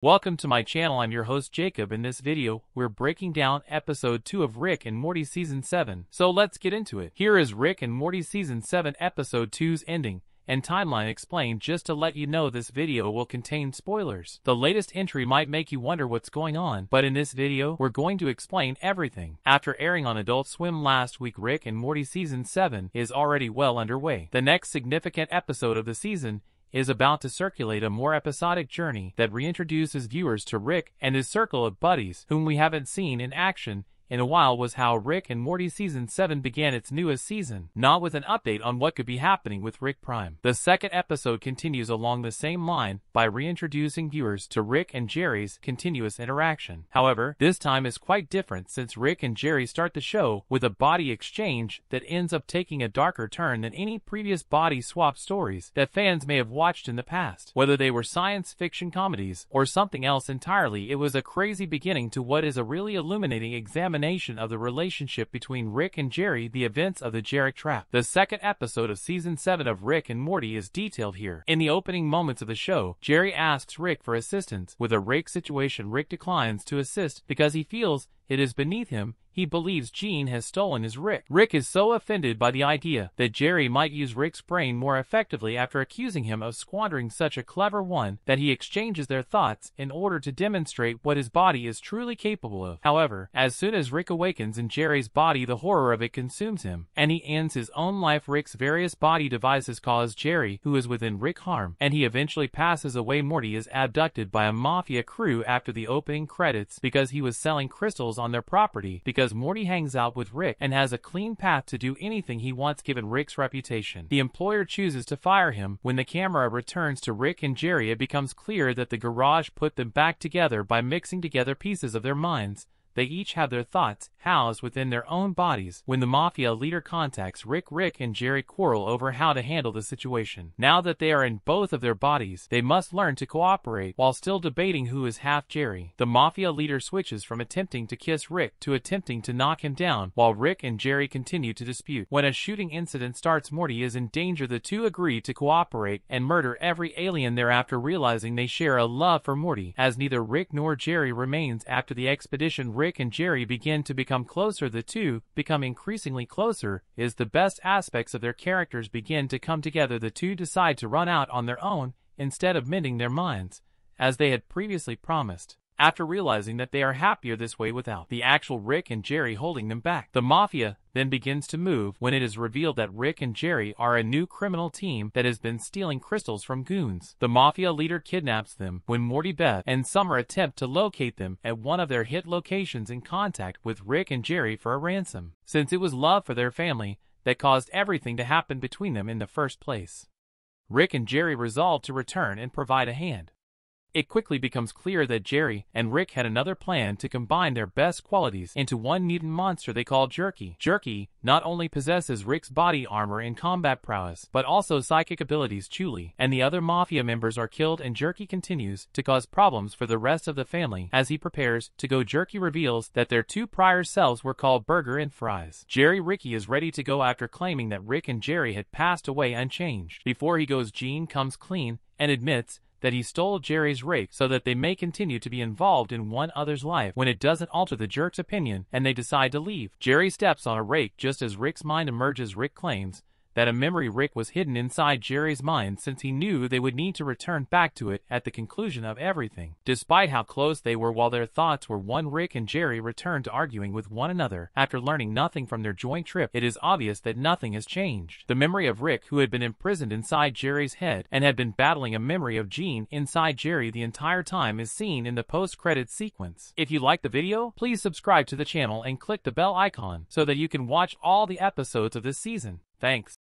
Welcome to my channel. I'm your host Jacob. In this video, we're breaking down episode 2 of Rick and Morty season 7. So let's get into it. Here is Rick and Morty season 7 episode 2's ending and timeline explained. Just to let you know, this video will contain spoilers. The latest entry might make you wonder what's going on, but in this video, we're going to explain everything. After airing on Adult Swim last week, Rick and Morty season 7 is already well underway. The next significant episode of the season is about to circulate a more episodic journey that reintroduces viewers to Rick and his circle of buddies, whom we haven't seen in action in a while. Was how Rick and Morty season 7 began its newest season, not with an update on what could be happening with Rick Prime. The second episode continues along the same line by reintroducing viewers to Rick and Jerry's continuous interaction. However, this time is quite different, since Rick and Jerry start the show with a body exchange that ends up taking a darker turn than any previous body swap stories that fans may have watched in the past. Whether they were science fiction comedies or something else entirely, it was a crazy beginning to what is a really illuminating examination of the relationship between Rick and Jerry, the events of the Jerry Trap. The second episode of season 7 of Rick and Morty is detailed here. In the opening moments of the show, Jerry asks Rick for assistance with a rake situation. Rick declines to assist because he feels it is beneath him. He believes Gene has stolen his Rick. Rick is so offended by the idea that Jerry might use Rick's brain more effectively after accusing him of squandering such a clever one that he exchanges their thoughts in order to demonstrate what his body is truly capable of. However, as soon as Rick awakens in Jerry's body, the horror of it consumes him, and he ends his own life. Rick's various body devices cause Jerry, who is within Rick, harm, and he eventually passes away. Morty is abducted by a mafia crew after the opening credits because he was selling crystals on their property, because Morty hangs out with Rick and has a clean path to do anything he wants given Rick's reputation. The employer chooses to fire him. When the camera returns to Rick and Jerry, it becomes clear that the garage put them back together by mixing together pieces of their minds. They each have their thoughts housed within their own bodies. When the mafia leader contacts Rick, Rick and Jerry quarrel over how to handle the situation. Now that they are in both of their bodies, they must learn to cooperate while still debating who is half Jerry. The mafia leader switches from attempting to kiss Rick to attempting to knock him down, while Rick and Jerry continue to dispute. When a shooting incident starts, Morty is in danger. The two agree to cooperate and murder every alien thereafter, realizing they share a love for Morty. As neither Rick nor Jerry remains after the expedition, Rick and Jerry begin to become closer. The two become increasingly closer as the best aspects of their characters begin to come together. The two decide to run out on their own instead of mending their minds, as they had previously promised, after realizing that they are happier this way without the actual Rick and Jerry holding them back. The mafia then begins to move when it is revealed that Rick and Jerry are a new criminal team that has been stealing crystals from goons. The mafia leader kidnaps them when Morty, Beth, and Summer attempt to locate them at one of their hit locations in contact with Rick and Jerry for a ransom, since it was love for their family that caused everything to happen between them in the first place. Rick and Jerry resolve to return and provide a hand. It quickly becomes clear that Jerry and Rick had another plan to combine their best qualities into one mutant monster they call Jerky. Jerky not only possesses Rick's body armor and combat prowess, but also psychic abilities. Chuli and the other mafia members are killed, and Jerky continues to cause problems for the rest of the family. As he prepares to go, Jerky reveals that their two prior selves were called Burger and Fries. Ricky is ready to go after claiming that Rick and Jerry had passed away unchanged. Before he goes, Gene comes clean and admits that he stole Jerry's rake so that they may continue to be involved in one other's life when it doesn't alter the jerk's opinion, and they decide to leave. Jerry steps on a rake just as Rick's mind emerges. Rick claims that a memory Rick was hidden inside Jerry's mind, since he knew they would need to return back to it at the conclusion of everything. Despite how close they were while their thoughts were one, Rick and Jerry returned to arguing with one another. After learning nothing from their joint trip, it is obvious that nothing has changed. The memory of Rick, who had been imprisoned inside Jerry's head and had been battling a memory of Gene inside Jerry the entire time, is seen in the post-credits sequence. If you liked the video, please subscribe to the channel and click the bell icon so that you can watch all the episodes of this season. Thanks.